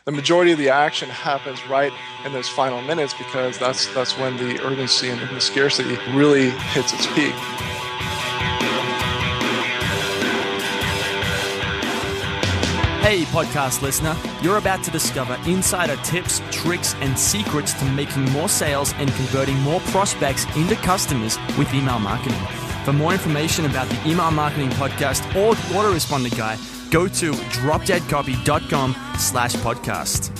The majority of the action happens right in those final minutes because that's when the urgency and the scarcity really hits its peak. Hey, podcast listener, you're about to discover insider tips, tricks, and secrets to making more sales and converting more prospects into customers with email marketing. For more information about the Email Marketing Podcast or the Autoresponder Guy, go to dropdeadcopy.com/podcast.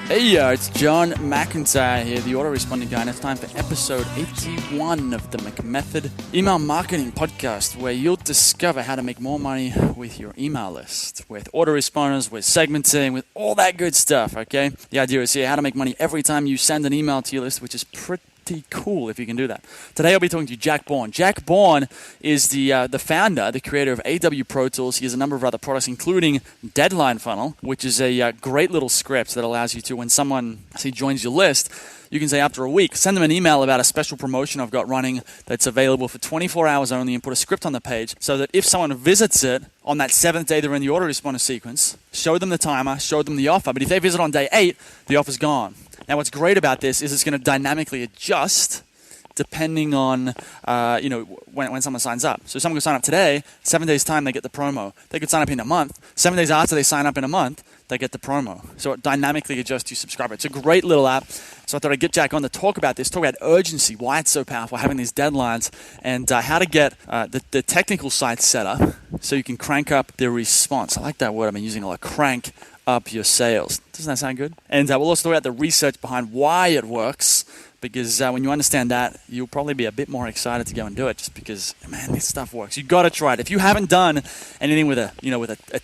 Hey, it's John McIntyre here, the Autoresponder Guy, and it's time for episode 81 of the McMethod Email Marketing Podcast, where you'll discover how to make more money with your email list, with autoresponders, with segmenting, with all that good stuff, okay? The idea is here, how to make money every time you send an email to your list, which is pretty cool if you can do that. Today I'll be talking to Jack Bourne. Jack Bourne is the founder, the creator of AW Pro Tools. He has a number of other products, including Deadline Funnel, which is a great little script that allows you to, when someone joins your list, you can say after a week, send them an email about a special promotion I've got running that's available for 24 hours only, and put a script on the page so that if someone visits it on that 7th day they're in the autoresponder sequence, show them the timer, show them the offer. But if they visit on day 8, the offer's gone. Now, what's great about this is it's going to dynamically adjust depending on, when someone signs up. So someone could sign up today, 7 days' time, they get the promo. They could sign up in a month. 7 days after they sign up in a month, they get the promo. So it dynamically adjusts your subscriber. It's a great little app. So I thought I'd get Jack on to talk about this, talk about urgency, why it's so powerful, having these deadlines, and how to get the technical side set up so you can crank up the response. I like that word I've been using a lot, crank up your sales. Doesn't that sound good? And we'll also talk about the research behind why it works, because when you understand that, you'll probably be a bit more excited to go and do it, just because, man, this stuff works. You've got to try it. If you haven't done anything with a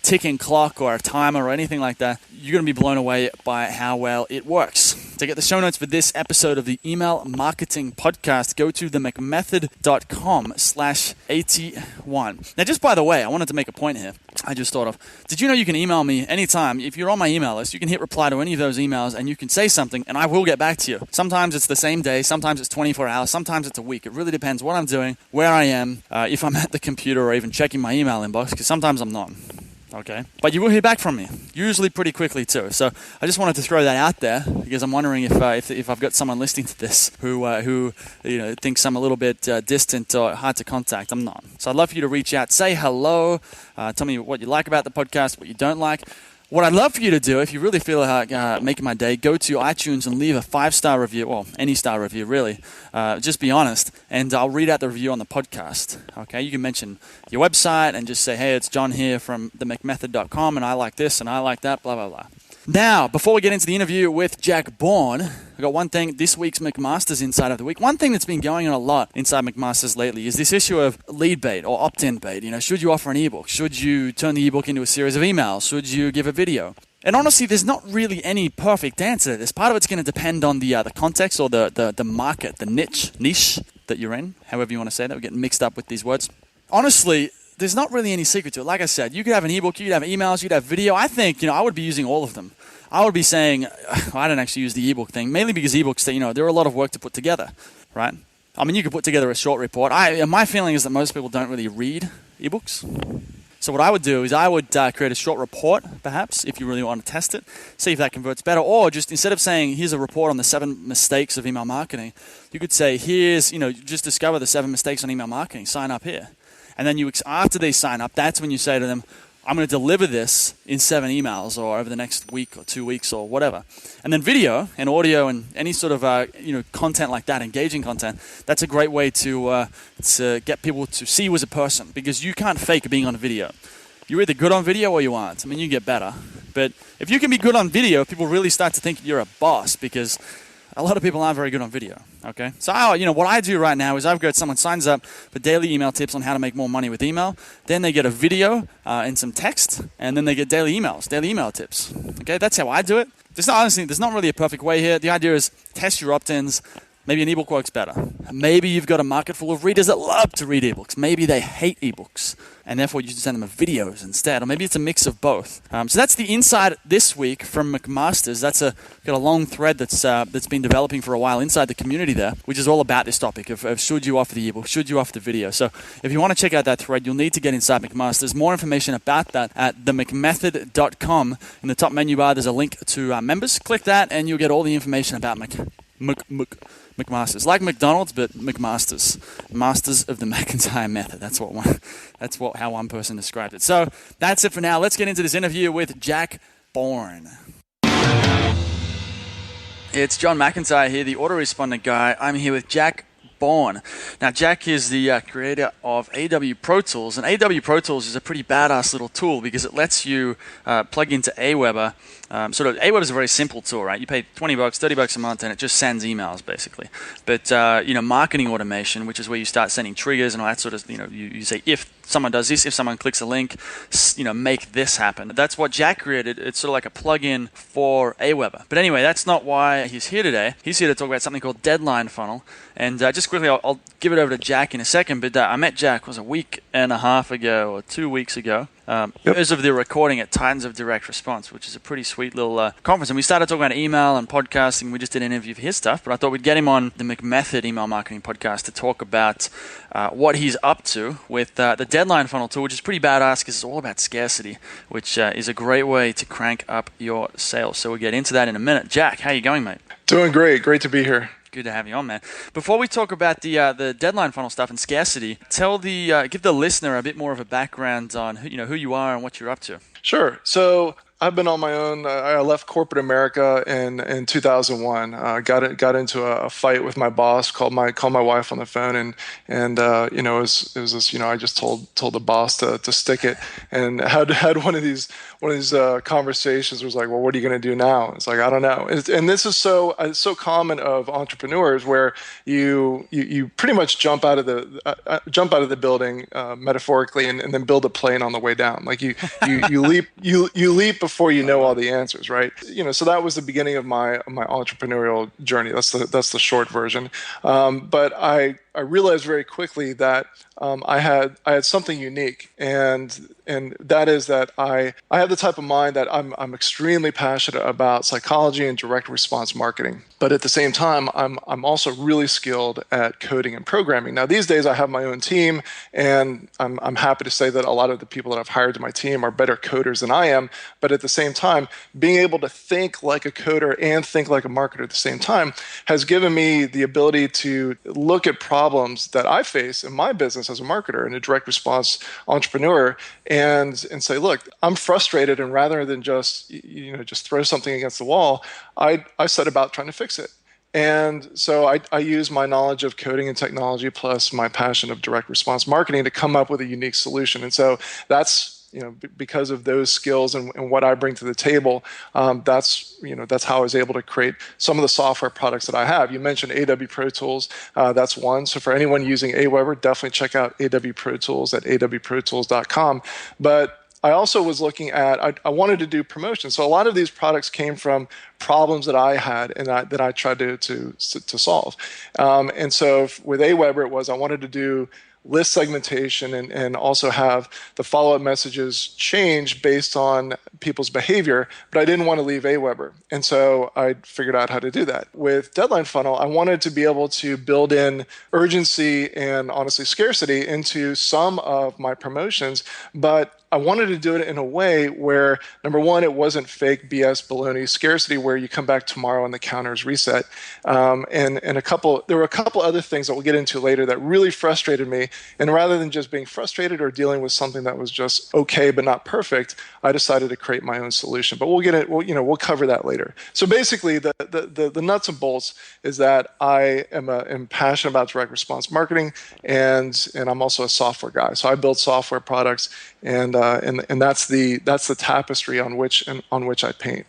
ticking clock or a timer or anything like that, you're going to be blown away by how well it works. To get the show notes for this episode of the Email Marketing Podcast, go to themcmethod.com/81. Now, just by the way, I wanted to make a point here. I just thought of, did you know you can email me anytime? If you're on my email list, you can hit reply to any of those emails and you can say something and I will get back to you. Sometimes it's the same day, sometimes it's 24 hours, sometimes it's a week. It really depends what I'm doing, where I am, if I'm at the computer or even checking my email inbox, because sometimes I'm not. Okay, but you will hear back from me, usually pretty quickly too. So I just wanted to throw that out there because I'm wondering if I've got someone listening to this who thinks I'm a little bit distant or hard to contact. I'm not. So I'd love for you to reach out, say hello, tell me what you like about the podcast, what you don't like. What I'd love for you to do, if you really feel like making my day, go to iTunes and leave a 5-star review, well, any star review, really. Just be honest, and I'll read out the review on the podcast. Okay, you can mention your website and just say, hey, it's John here from themcmethod.com, and I like this and I like that, blah, blah, blah. Now, before we get into the interview with Jack Bourne, I've got one thing, this week's McMaster's Insight of the Week. One thing that's been going on a lot inside McMaster's lately is this issue of lead bait or opt-in bait. Should you offer an ebook? Should you turn the ebook into a series of emails? Should you give a video? And honestly, there's not really any perfect answer to this. Part of it's going to depend on the context or the market, the niche that you're in, however you want to say that. We're getting mixed up with these words. Honestly, there's not really any secret to it. Like I said, you could have an ebook, you could have emails, you could have video. I think, I would be using all of them. I would be saying, I don't actually use the ebook thing, mainly because ebooks, they're a lot of work to put together, right? I mean, you could put together a short report. My feeling is that most people don't really read ebooks. So what I would do is I would create a short report, perhaps, if you really want to test it, see if that converts better. Or just instead of saying, here's a report on the 7 mistakes of email marketing, you could say, just discover the 7 mistakes on email marketing, sign up here. And then after they sign up, that's when you say to them, I'm going to deliver this in 7 emails or over the next week or 2 weeks or whatever. And then video and audio and any sort of content like that, engaging content, that's a great way to get people to see you as a person, because you can't fake being on video. You're either good on video or you aren't. I mean, you get better. But if you can be good on video, people really start to think you're a boss, because a lot of people aren't very good on video, okay? So, what I do right now is I've got someone signs up for daily email tips on how to make more money with email. Then they get a video and some text, and then they get daily email tips, okay? That's how I do it. There's not really a perfect way here. The idea is test your opt-ins, Maybe an ebook works better. Maybe you've got a market full of readers that love to read ebooks. Maybe they hate ebooks, and therefore you should send them videos instead. Or maybe it's a mix of both. So that's the insight this week from McMaster's. That's got a long thread that's been developing for a while inside the community there, which is all about this topic of should you offer the ebook, should you offer the video. So if you want to check out that thread, you'll need to get inside McMaster's. More information about that at themcmethod.com. In the top menu bar, there's a link to members. Click that, and you'll get all the information about McMaster's, like McDonald's, but McMaster's, Masters of the McIntyre Method. That's how one person described it. So that's it for now. Let's get into this interview with Jack Bourne. It's John McIntyre here, the autoresponder guy. I'm here with Jack Bourne. Now, Jack is the creator of AW Pro Tools, and AW Pro Tools is a pretty badass little tool because it lets you plug into Aweber. Aweber is a very simple tool, right? You pay $20, $30 a month, and it just sends emails, basically. But, marketing automation, which is where you start sending triggers and all that sort of, you say, if someone does this, if someone clicks a link, make this happen. That's what Jack created. It's sort of like a plugin for Aweber. But anyway, that's not why he's here today. He's here to talk about something called Deadline Funnel. And just quickly, I'll give it over to Jack in a second, but I met Jack, was a week and a half ago or 2 weeks ago. As of the recording at Titans of Direct Response, which is a pretty sweet little conference. And we started talking about email and podcasting. We just did an interview for his stuff, but I thought we'd get him on the McMethod email marketing podcast to talk about what he's up to with the Deadline Funnel tool, which is pretty badass because it's all about scarcity, which is a great way to crank up your sales. So we'll get into that in a minute. Jack, how you going, mate? Doing great. Great to be here. Good to have you on, man. Before we talk about the Deadline Funnel stuff and scarcity, give the listener a bit more of a background on who you are and what you're up to. Sure. So I've been on my own. I left corporate America in 2001. Got into a fight with my boss. Called my wife on the phone, and it was this. I just told the boss to stick it, and had one of these conversations. Was like, well, what are you going to do now? It's like, I don't know. And this is so common of entrepreneurs where you pretty much jump out of the building metaphorically, and then build a plane on the way down. Like you leap before you know all the answers, right? So that was the beginning of my entrepreneurial journey. That's the short version. But I realized very quickly that I had something unique, and that is that I have the type of mind that I'm extremely passionate about psychology and direct response marketing. But at the same time, I'm also really skilled at coding and programming. Now these days I have my own team, and I'm happy to say that a lot of the people that I've hired to my team are better coders than I am. But at the same time, being able to think like a coder and think like a marketer at the same time has given me the ability to look at problems that I face in my business as a marketer and a direct response entrepreneur, and say, look, I'm frustrated, and rather than just throw something against the wall, I set about trying to fix it. And so I use my knowledge of coding and technology plus my passion of direct response marketing to come up with a unique solution. And so that's because of those skills and what I bring to the table, that's how I was able to create some of the software products that I have. You mentioned AW Pro Tools. That's one. So for anyone using Aweber, definitely check out AW Pro Tools at awprotools.com. But I also was looking at, I wanted to do promotions. So a lot of these products came from problems that I had and that I tried to solve. And so with Aweber, it was I wanted to do list segmentation and also have the follow-up messages change based on people's behavior, but I didn't want to leave Aweber. And so I figured out how to do that. With Deadline Funnel, I wanted to be able to build in urgency and honestly scarcity into some of my promotions, but I wanted to do it in a way where, number one, it wasn't fake BS baloney scarcity where you come back tomorrow and the counters reset. There were a couple other things that we'll get into later that really frustrated me. And rather than just being frustrated or dealing with something that was just okay but not perfect, I decided to create my own solution. But we'll cover that later. So basically, the nuts and bolts is that I am passionate about direct response marketing, and I'm also a software guy. So I build software products, and that's the tapestry on which I paint.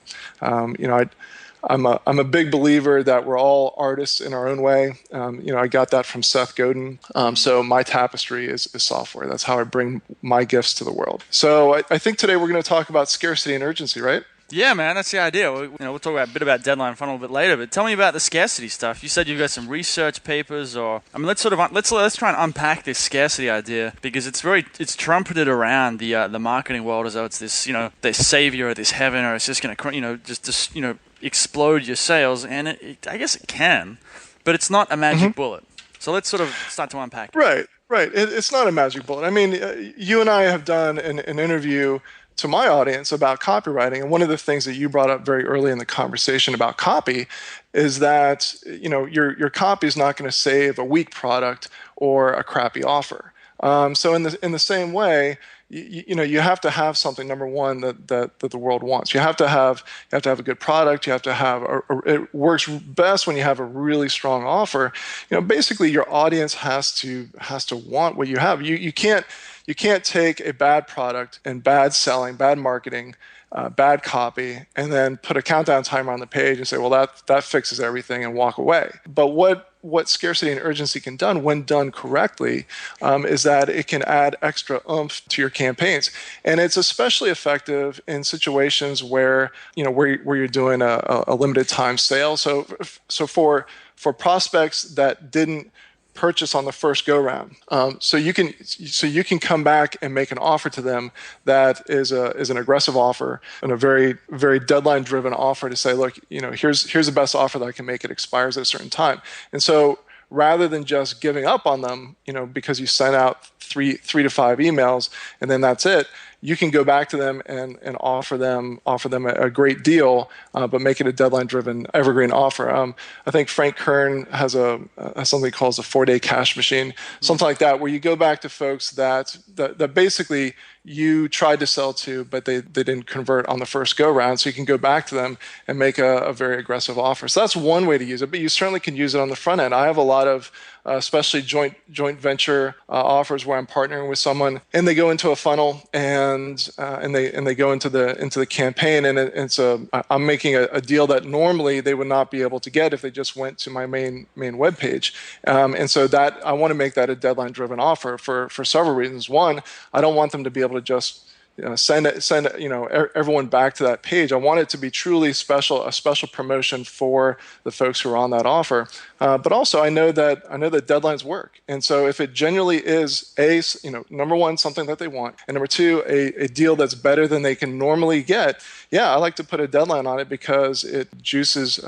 I'm a big believer that we're all artists in our own way. I got that from Seth Godin. So my tapestry is software. That's how I bring my gifts to the world. So I think today we're going to talk about scarcity and urgency, right? Yeah, man, that's the idea. We'll talk about a bit about Deadline Funnel a bit later, but tell me about the scarcity stuff. You said you've got some research papers, or I mean, let's try and unpack this scarcity idea, because it's trumpeted around the marketing world as though it's this this savior or this heaven, or it's just going to just explode your sales, and I guess it can, but it's not a magic bullet. So let's sort of start to unpack it. Right, right. It's not a magic bullet. I mean, you and I have done an interview to my audience about copywriting, and one of the things that you brought up very early in the conversation about copy is that your copy is not going to save a weak product or a crappy offer. So in the same way, you have to have something, number one, that the world wants. You have to have a good product. You have to have it works best when you have a really strong offer. Basically your audience has to want what you have. You can't take a bad product and bad selling, bad marketing, bad copy, and then put a countdown timer on the page and say, well, that fixes everything, and walk away. But what scarcity and urgency can do, when done correctly, is that it can add extra oomph to your campaigns, and it's especially effective in situations where you're doing a limited time sale. So for prospects that didn't purchase on the first go round, so you can come back and make an offer to them that is an aggressive offer and a very, very deadline driven offer to say, look, here's the best offer that I can make. It expires at a certain time. And so rather than just giving up on them, because you sent out three to five emails and then that's it, you can go back to them and offer them a great deal, but make it a deadline-driven evergreen offer. I think Frank Kern has something he calls a 4-day cash machine, something like that, where you go back to folks that basically you tried to sell to, but they didn't convert on the first go round. So you can go back to them and make a very aggressive offer. So that's one way to use it, but you certainly can use it on the front end. I have a lot of especially joint venture offers where I'm partnering with someone, and they go into a funnel and they go into the campaign, and I'm making a deal that normally they would not be able to get if they just went to my main web page, and so that I want to make that a deadline driven offer for several reasons. One, I don't want them to be able to just send everyone back to that page. I want it to be truly special, a special promotion for the folks who are on that offer. But also, I know that deadlines work, and so if it genuinely is number one, something that they want, and number two, a deal that's better than they can normally get, I like to put a deadline on it because it juices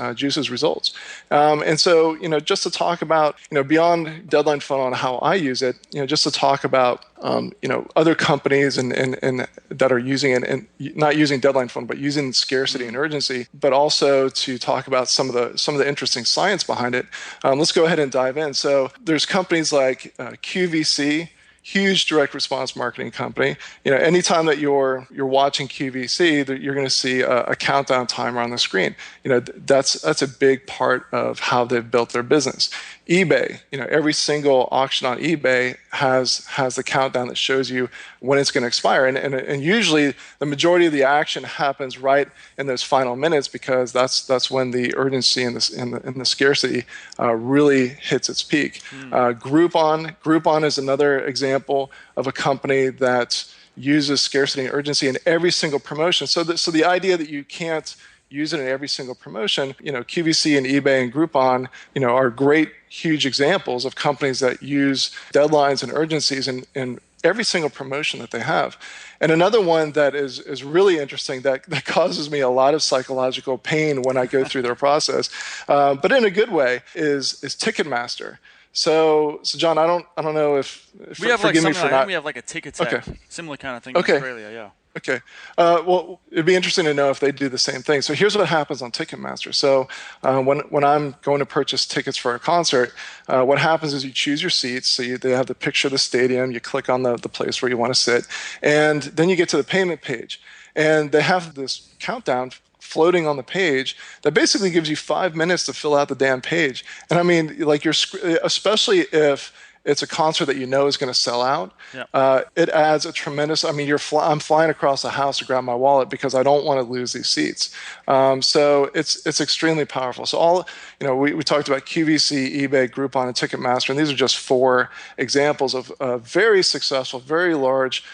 results. And so just to talk about beyond Deadline Funnel and how I use it, just to talk about other companies and that are using it, and not using Deadline Funnel, but using scarcity and urgency, but also to talk about some of the interesting science behind it. Let's go ahead and dive in. So there's companies like QVC, huge direct response marketing company. Anytime that you're watching QVC, you're going to see a countdown timer on the screen. That's a big part of how they've built their business. eBay, every single auction on eBay has the countdown that shows you when it's going to expire, and usually the majority of the action happens right in those final minutes, because that's when the urgency and the scarcity really hits its peak. Groupon is another example of a company that uses scarcity and urgency in every single promotion. So the idea that you can't use it in every single promotion, QVC and eBay and Groupon, are great, huge examples of companies that use deadlines and urgencies in every single promotion that they have. And another one that is really interesting that causes me a lot of psychological pain when I go through their process, but in a good way, is Ticketmaster. So John, I don't know if we have forgive me for not. We have like a ticket tag, Okay. Similar kind of thing in Australia, yeah. Okay. Well, it'd be interesting to know if they do the same thing. So here's what happens on Ticketmaster. So when I'm going to purchase tickets for a concert, what happens is you choose your seats. So they have the picture of the stadium. You click on the place where you want to sit. And then you get to the payment page. And they have this countdown floating on the page that basically gives you 5 minutes to fill out the damn page. And I mean, like especially if it's a concert that you know is going to sell out. Yep. It adds a tremendous. I mean, I'm flying across the house to grab my wallet because I don't want to lose these seats. So it's extremely powerful. So we talked about QVC, eBay, Groupon, and Ticketmaster, and these are just 4 examples of very successful, very large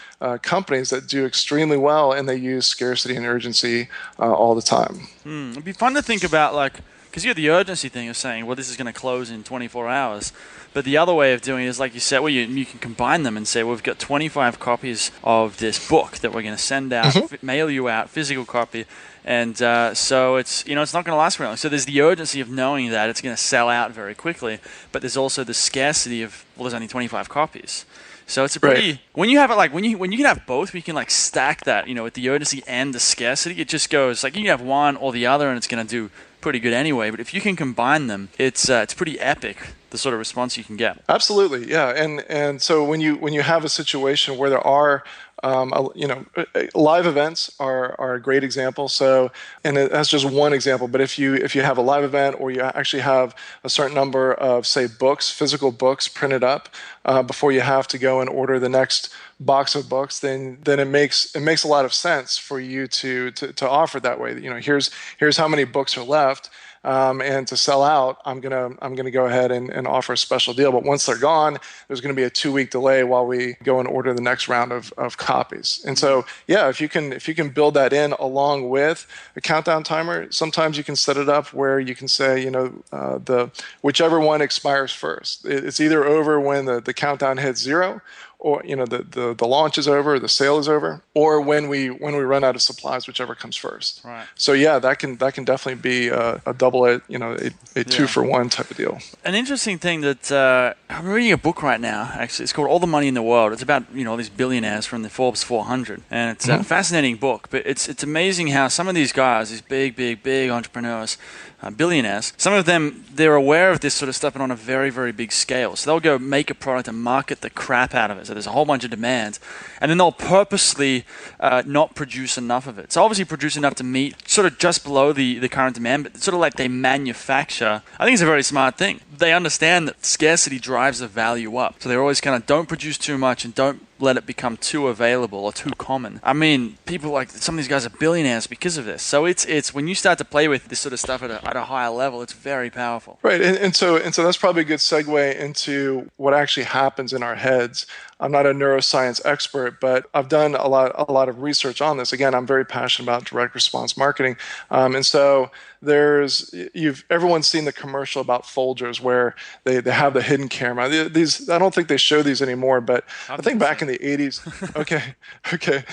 companies that do extremely well, and they use scarcity and urgency all the time. It'd be fun to think about, like, because you have the urgency thing of saying, well, this is going to close in 24 hours. But the other way of doing it is, like you said, well, you can combine them and say, well, we've got 25 copies of this book that we're going to send out, mail you out, physical copy. And so it's not going to last very long. So there's the urgency of knowing that it's going to sell out very quickly. But there's also the scarcity of, well, there's only 25 copies. So it's a pretty Right. when you have it, like when you can have both, we can like stack that, with the urgency and the scarcity. It just goes like you can have one or the other, and it's going to do pretty good anyway. But if you can combine them, it's pretty epic, the sort of response you can get. Absolutely, yeah, and so when you have a situation where there are live events are a great example. So, and that's just one example. But if you have a live event, or you actually have a certain number of, say, physical books printed up before you have to go and order the next box of books, then it makes a lot of sense for you to offer that way. Here's how many books are left. And to sell out, I'm gonna go ahead and offer a special deal. But once they're gone, there's going to be a 2-week delay while we go and order the next round of copies. And so, yeah, if you can build that in along with a countdown timer, sometimes you can set it up where you can say, the whichever one expires first. It's either over when the countdown hits 0, or the launch is over, the sale is over, or when we run out of supplies, whichever comes first. Right. So yeah, that can definitely be a double, a 2-for-1 type of deal. An interesting thing that I'm reading a book right now. Actually, it's called All the Money in the World. It's about all these billionaires from the Forbes 400, and it's a fascinating book. But it's amazing how some of these guys, these big entrepreneurs, billionaires, some of them, they're aware of this sort of stuff, but on a very, very big scale. So they'll go make a product and market the crap out of it. So there's a whole bunch of demand, and then they'll purposely not produce enough of it. So obviously produce enough to meet sort of just below the current demand, but sort of like they manufacture. I think it's a very smart thing. They understand that scarcity drives the value up. So they're always kind of don't produce too much and don't let it become too available or too common. I mean, people like some of these guys are billionaires because of this. So it's when you start to play with this sort of stuff at a higher level, it's very powerful. Right, and so that's probably a good segue into what actually happens in our heads. I'm not a neuroscience expert, but I've done a lot of research on this. Again, I'm very passionate about direct response marketing, and so everyone's seen the commercial about Folgers where they have the hidden camera. These I don't think they show these anymore, but I think back in the 80s. Okay.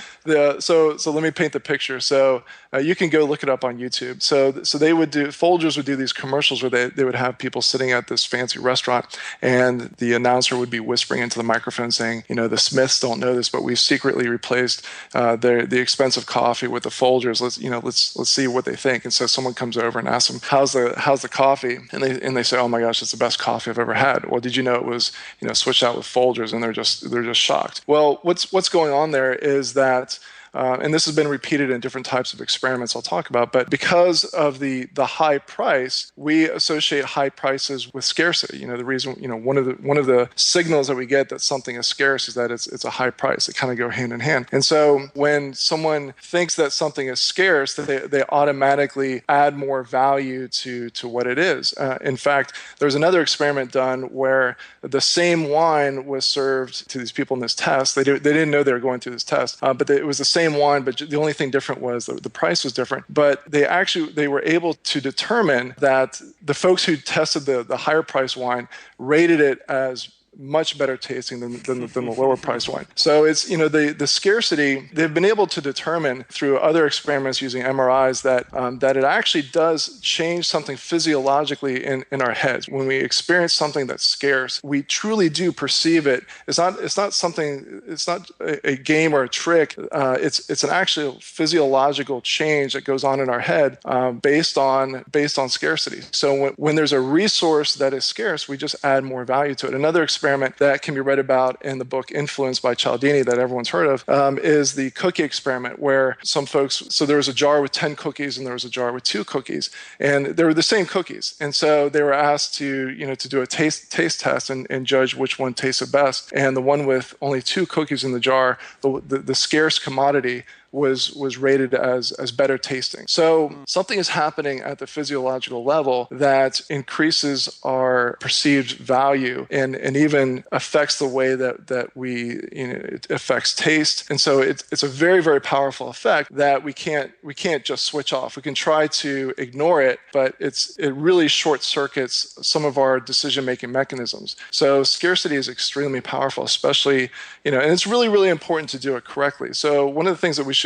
So let me paint the picture. So you can go look it up on YouTube. So Folgers would do these commercials where they would have people sitting at this fancy restaurant, and the announcer would be whispering into the microphone saying, the Smiths don't know this, but we've secretly replaced the expensive coffee with the Folgers. Let's see what they think. And so someone comes over and asks them, how's the coffee? And they say, oh my gosh, it's the best coffee I've ever had. Well, did you know it was switched out with Folgers? And they're just shocked. Well, what's going on there is that. And this has been repeated in different types of experiments I'll talk about, but because of the high price, we associate high prices with scarcity. The reason, one of the signals that we get that something is scarce is that it's a high price. They kind of go hand in hand. And so when someone thinks that something is scarce, they automatically add more value to what it is. In fact, there's another experiment done where the same wine was served to these people in this test. They didn't know they were going through this test, but it was the same wine, but the only thing different was the price was different. But they were able to determine that the folks who tested the higher price wine rated it as much better tasting than the lower priced wine. So it's the scarcity. They've been able to determine through other experiments using MRIs that it actually does change something physiologically in our heads. When we experience something that's scarce, we truly do perceive it. It's not something. It's not a game or a trick. It's an actual physiological change that goes on in our head based on scarcity. So when there's a resource that is scarce, we just add more value to it. Another experiment experiment that can be read about in the book Influence by Cialdini that everyone's heard of, is the cookie experiment, where some folks, so there was a jar with 10 cookies and there was a jar with 2 cookies, and they were the same cookies. And so they were asked to do a taste test and judge which one tasted best. And the one with only 2 cookies in the jar, the scarce commodity, was rated as better tasting. So something is happening at the physiological level that increases our perceived value and even affects the way that we, it affects taste. And so it's a very, very powerful effect that we can't just switch off. We can try to ignore it, but it really short circuits some of our decision-making mechanisms. So scarcity is extremely powerful, especially, and it's really, really important to do it correctly. So one of the things that we should,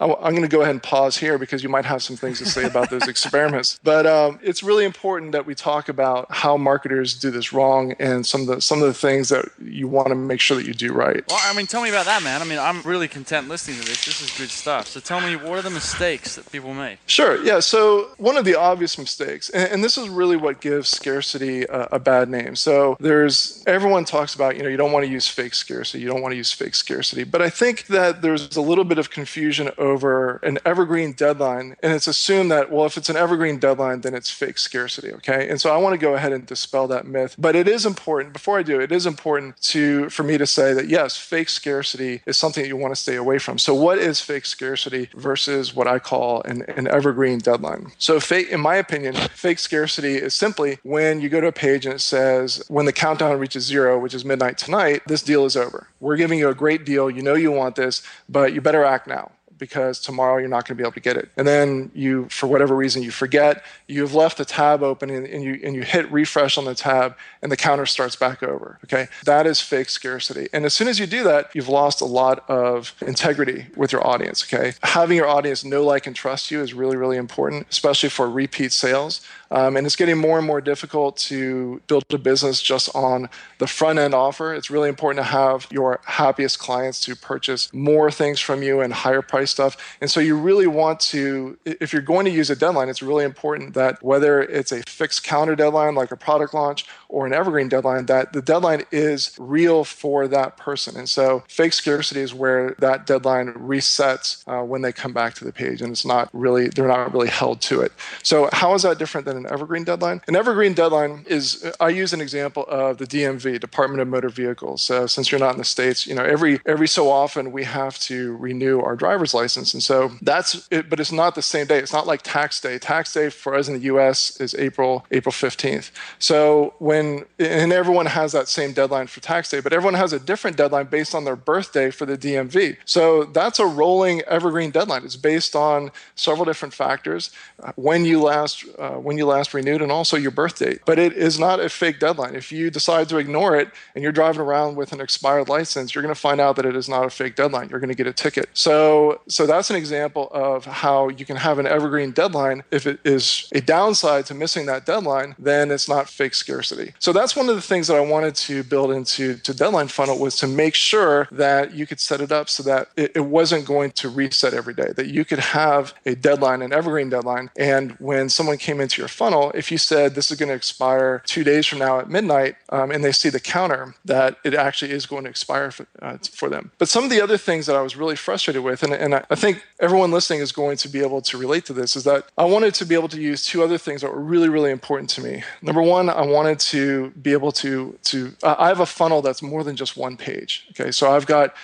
I'm going to go ahead and pause here because you might have some things to say about those experiments. But it's really important that we talk about how marketers do this wrong and some of the things that you want to make sure that you do right. Well, tell me about that, man. I'm really content listening to this. This is good stuff. So tell me, what are the mistakes that people make? Sure. Yeah. So one of the obvious mistakes, and this is really what gives scarcity a bad name. So everyone talks about, you don't want to use fake scarcity. You don't want to use fake scarcity. But I think that there's a little bit of confusion over an evergreen deadline, and it's assumed that, well, if it's an evergreen deadline, then it's fake scarcity, okay? And so I want to go ahead and dispel that myth. But it is important, before I do, it is important for me to say that, yes, fake scarcity is something that you want to stay away from. So what is fake scarcity versus what I call an evergreen deadline? So in my opinion, fake scarcity is simply when you go to a page and it says, when the countdown reaches 0, which is midnight tonight, this deal is over. We're giving you a great deal. You know you want this, but you better act now, because tomorrow you're not going to be able to get it. And then you, for whatever reason, you forget, you've left the tab open and you hit refresh on the tab and the counter starts back over, okay? That is fake scarcity. And as soon as you do that, you've lost a lot of integrity with your audience, okay? Having your audience know, like, and trust you is really, really important, especially for repeat sales. And it's getting more and more difficult to build a business just on the front end offer. It's really important to have your happiest clients to purchase more things from you and higher price stuff. And so you really want to, if you're going to use a deadline, it's really important that whether it's a fixed calendar deadline like a product launch or an evergreen deadline, that the deadline is real for that person. And so fake scarcity is where that deadline resets when they come back to the page, and they're not really held to it. So how is that different than an evergreen deadline? An evergreen deadline is, I use an example of the DMV, Department of Motor Vehicles. So since you're not in the States, every so often we have to renew our driver's license. And so that's it, but it's not the same day. It's not like tax day. Tax day for us in the US is April 15th. So and everyone has that same deadline for tax day, but everyone has a different deadline based on their birthday for the DMV. So that's a rolling evergreen deadline. It's based on several different factors, when you last renewed, and also your birth date. But it is not a fake deadline. If you decide to ignore it and you're driving around with an expired license, you're going to find out that it is not a fake deadline. You're going to get a ticket. So that's an example of how you can have an evergreen deadline. If it is a downside to missing that deadline, then it's not fake scarcity. So that's one of the things that I wanted to build into Deadline Funnel, was to make sure that you could set it up so that it wasn't going to reset every day, that you could have a deadline, an evergreen deadline. And when someone came into your funnel, if you said this is going to expire 2 days from now at midnight, and they see the counter, that it actually is going to expire for them. But some of the other things that I was really frustrated with, and I think everyone listening is going to be able to relate to this, is that I wanted to be able to use 2 other things that were really, really important to me. Number one, I wanted to be able to I have a funnel that's more than just one page. Okay, so I've got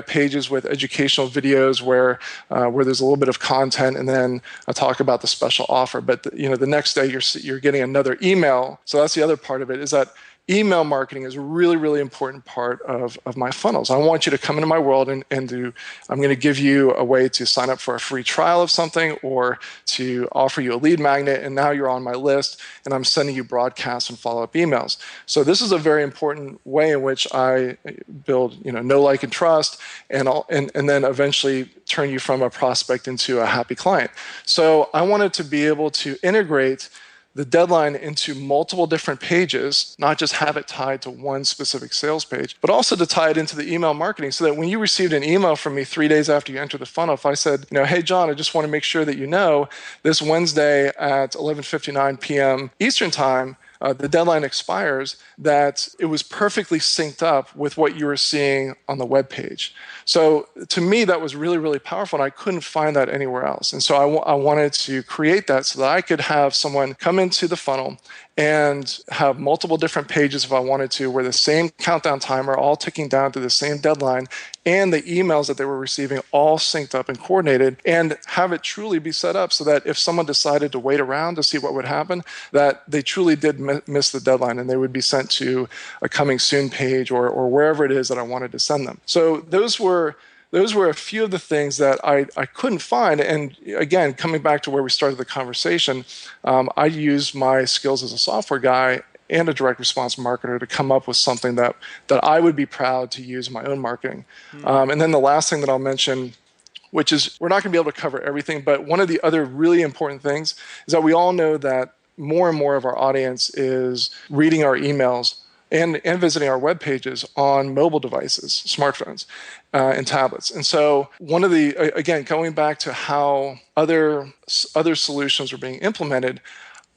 pages with educational videos where there's a little bit of content, and then I talk about the special offer. But the next day you're getting another email. So that's the other part of it, is that email marketing is a really, really important part of my funnels. I want you to come into my world and I'm going to give you a way to sign up for a free trial of something, or to offer you a lead magnet, and now you're on my list and I'm sending you broadcasts and follow-up emails. So this is a very important way in which I build, know, like, and trust, and then eventually turn you from a prospect into a happy client. So I wanted to be able to integrate the deadline into multiple different pages, not just have it tied to one specific sales page, but also to tie it into the email marketing, so that when you received an email from me 3 days after you entered the funnel, if I said, hey, John, I just want to make sure that this Wednesday at 11:59 p.m. Eastern time, the deadline expires, that it was perfectly synced up with what you were seeing on the web page. So to me, that was really, really powerful, and I couldn't find that anywhere else. And so I wanted to create that so that I could have someone come into the funnel and have multiple different pages if I wanted to, where the same countdown timer all ticking down to the same deadline, and the emails that they were receiving all synced up and coordinated, and have it truly be set up so that if someone decided to wait around to see what would happen, that they truly did miss the deadline and they would be sent to a coming soon page or wherever it is that I wanted to send them. So those were a few of the things that I couldn't find. And again, coming back to where we started the conversation, I used my skills as a software guy and a direct response marketer to come up with something that I would be proud to use in my own marketing. And then the last thing that I'll mention, which is we're not going to be able to cover everything, but one of the other really important things is that we all know that more and more of our audience is reading our emails and visiting our web pages on mobile devices, smartphones, and tablets. And so one of the, again, going back to how other solutions were being implemented,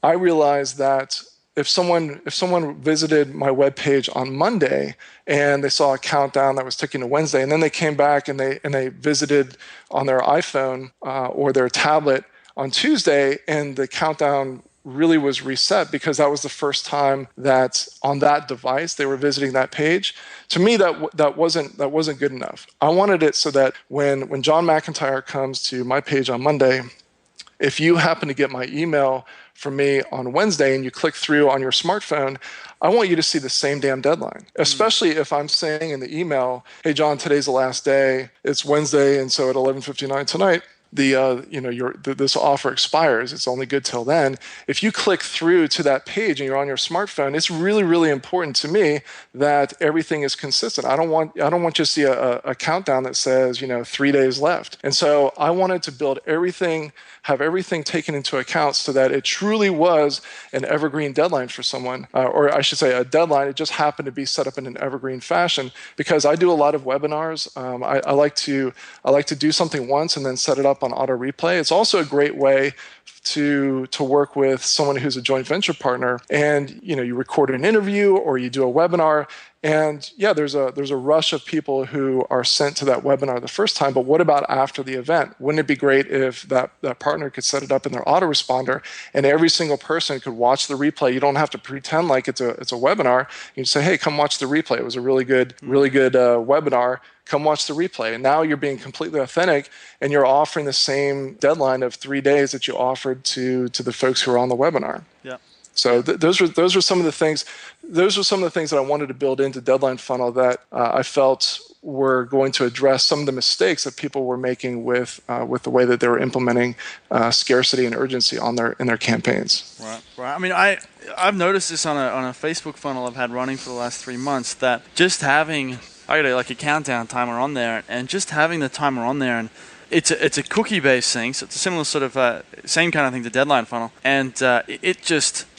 I realized that if someone visited my web page on Monday and they saw a countdown that was ticking to Wednesday, and then they came back and they visited on their iPhone or their tablet on Tuesday, and the countdown really was reset because that was the first time that on that device they were visiting that page. To me, that wasn't good enough. I wanted it so that when John McIntyre comes to my page on Monday, if you happen to get my email from me on Wednesday and you click through on your smartphone, I want you to see the same damn deadline, especially if I'm saying in the email, hey, John, today's the last day. It's Wednesday, and so at 11:59 tonight, this offer expires. It's only good till then. If you click through to that page and you're on your smartphone, it's really, really important to me that everything is consistent. I don't want you to see a countdown that says 3 days left. And so I wanted to build everything, have everything taken into account so that it truly was an evergreen deadline for someone, or I should say a deadline. It just happened to be set up in an evergreen fashion because I do a lot of webinars. I like to do something once and then set it up on auto replay. It's also a great way to work with someone who's a joint venture partner, and you record an interview or you do a webinar, and there's a rush of people who are sent to that webinar the first time, but what about after the event? Wouldn't it be great if that partner could set it up in their autoresponder and every single person could watch the replay? You don't have to pretend like it's a webinar. You say, hey, come watch the replay. It was a really good webinar. Come watch the replay. And now you're being completely authentic and you're offering the same deadline of 3 days that you offered to the folks who are on the webinar. Yeah. So those were some of the things. Those were some of the things that I wanted to build into Deadline Funnel that I felt were going to address some of the mistakes that people were making with the way that they were implementing scarcity and urgency in their campaigns. Right. I mean, I've noticed this on a Facebook funnel I've had running for the last 3 months, that just having like a countdown timer on there, and just having the timer on there, and it's a cookie-based thing, so it's a similar sort of same kind of thing to Deadline Funnel, and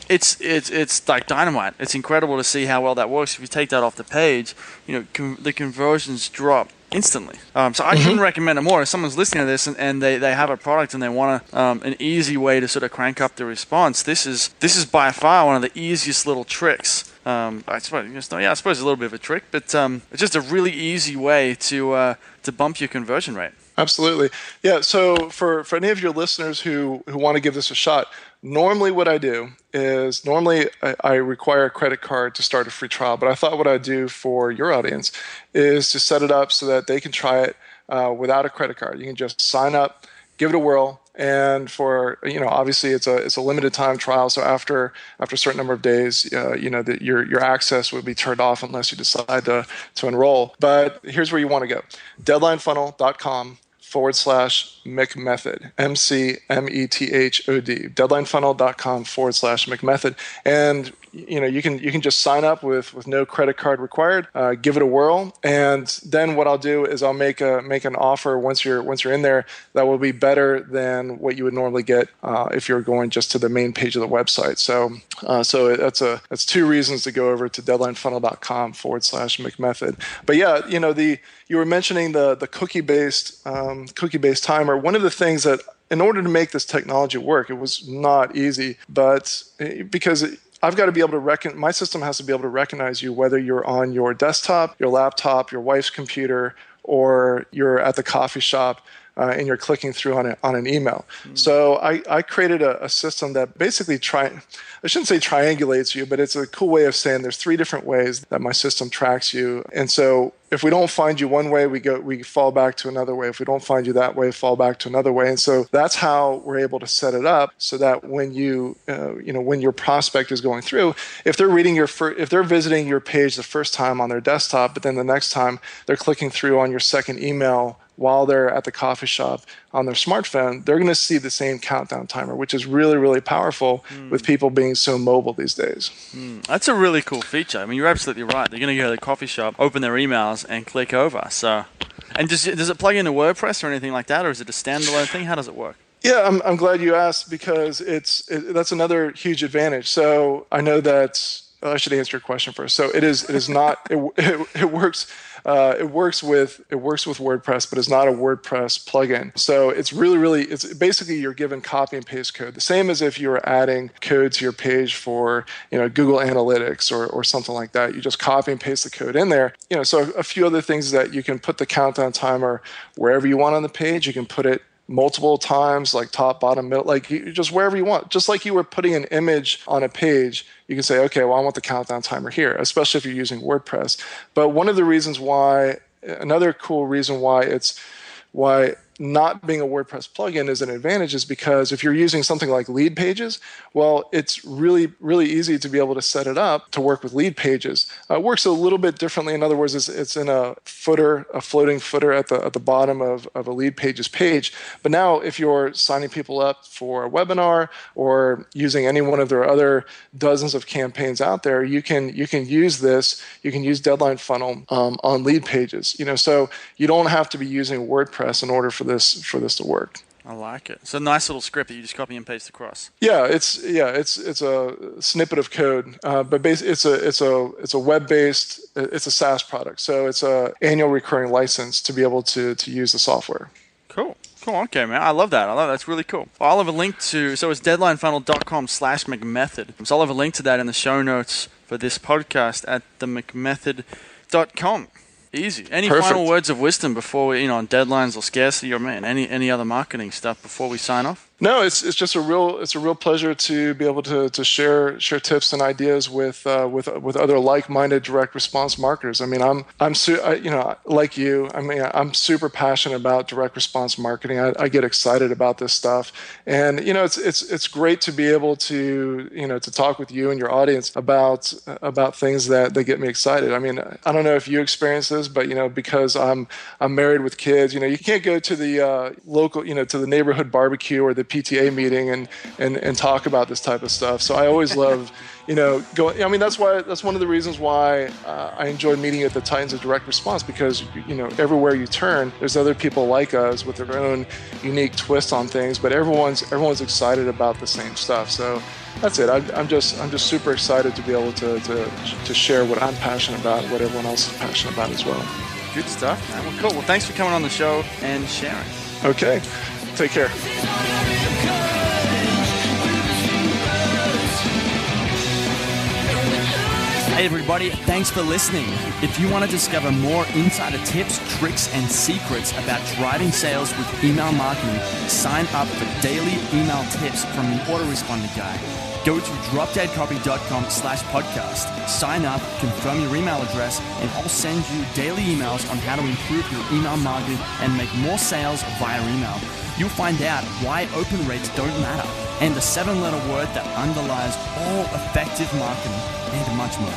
it's like dynamite. It's incredible to see how well that works. If you take that off the page, the conversions drop instantly. So I couldn't recommend it more. If someone's listening to this and they have a product and they want an easy way to sort of crank up the response, this is by far one of the easiest little tricks. I suppose it's a little bit of a trick, but it's just a really easy way to bump your conversion rate. Absolutely. Yeah, so for any of your listeners who want to give this a shot, normally what I do is I require a credit card to start a free trial, but I thought what I'd do for your audience is to set it up so that they can try it without a credit card. You can just sign up, give it a whirl, and for obviously it's a limited time trial. So after a certain number of days, that your access would be turned off unless you decide to enroll. But here's where you want to go: deadlinefunnel.com/McMethod, McMethod, deadlinefunnel.com/McMethod, and you can just sign up with no credit card required. Give it a whirl, and then what I'll do is I'll make an offer once you're in there that will be better than what you would normally get if you're going just to the main page of the website. So that's two reasons to go over to deadlinefunnel.com/McMethod. But you were mentioning the cookie-based timer. One of the things that, in order to make this technology work, it was not easy, but because I've got to be able to my system has to be able to recognize you, whether you're on your desktop, your laptop, your wife's computer, or you're at the coffee shop and you're clicking through on an email. So I created a system that basically I shouldn't say triangulates you, but it's a cool way of saying there's 3 different ways that my system tracks you. And so if we don't find you one way, we fall back to another way. If we don't find you that way, fall back to another way. And so that's how we're able to set it up so that when when your prospect is going through, if they're visiting your page the first time on their desktop, but then the next time they're clicking through on your second email while they're at the coffee shop on their smartphone, they're going to see the same countdown timer, which is really, really powerful with people being so mobile these days. That's a really cool feature. I mean, you're absolutely right. They're going to go to the coffee shop, open their emails, and click over. So, and does it plug into WordPress or anything like that, or is it a standalone thing? How does it work? Yeah, I'm glad you asked because that's another huge advantage. So I know that I should answer your question first. So it is not it works. It works with WordPress, but it's not a WordPress plugin. So it's it's basically you're given copy and paste code, the same as if you were adding code to your page for Google Analytics or something like that. You just copy and paste the code in there. So a few other things that you can put the countdown timer wherever you want on the page. You can put it multiple times, like top, bottom, middle, like just wherever you want. Just like you were putting an image on a page, you can say, okay, well, I want the countdown timer here, especially if you're using WordPress. But another cool reason why not being a WordPress plugin is an advantage is because if you're using something like lead pages, well, it's really, really easy to be able to set it up to work with lead pages. It works a little bit differently. In other words, it's in a floating footer at the bottom of a lead pages page. But now if you're signing people up for a webinar or using any one of their other dozens of campaigns out there, you can use this. You can use Deadline Funnel on lead pages. So you don't have to be using WordPress in order for this to work. I like it. It's a nice little script that you just copy and paste across. Yeah, it's a snippet of code, but it's a web-based. It's a SaaS product, so it's a annual recurring license to be able to use the software. Cool. Okay, man. I love that. That's really cool. Well, I'll have a link to, so it's deadlinefunnel.com/McMethod. So I'll have a link to that in the show notes for this podcast at themcmethod.com. Easy. Any Perfect. final words of wisdom before we, on deadlines or scarcity or any other marketing stuff before we sign off? No, it's just a real pleasure to be able to share tips and ideas with other like-minded direct response marketers. I mean, like you. I mean, I'm super passionate about direct response marketing. I get excited about this stuff, and it's great to be able to to talk with you and your audience about things that get me excited. I mean, I don't know if you experience this, but because I'm married with kids, you can't go to the local, to the neighborhood barbecue or the PTA meeting and talk about this type of stuff. So I always love, going. I mean, that's one of the reasons why I enjoy meeting at the Titans of Direct Response, because everywhere you turn, there's other people like us with their own unique twist on things, but everyone's excited about the same stuff. So that's it. I'm just super excited to be able to share what I'm passionate about, what everyone else is passionate about as well. Good stuff, man. Well, cool. Well, thanks for coming on the show and sharing. Okay. Take care. Hey everybody, thanks for listening. If you want to discover more insider tips, tricks, and secrets about driving sales with email marketing, sign up for daily email tips from the autoresponder guy. Go to dropdeadcopy.com/podcast. Sign up, confirm your email address, and I'll send you daily emails on how to improve your email marketing and make more sales via email. You'll find out why open rates don't matter and the 7-letter word that underlies all effective marketing and much more.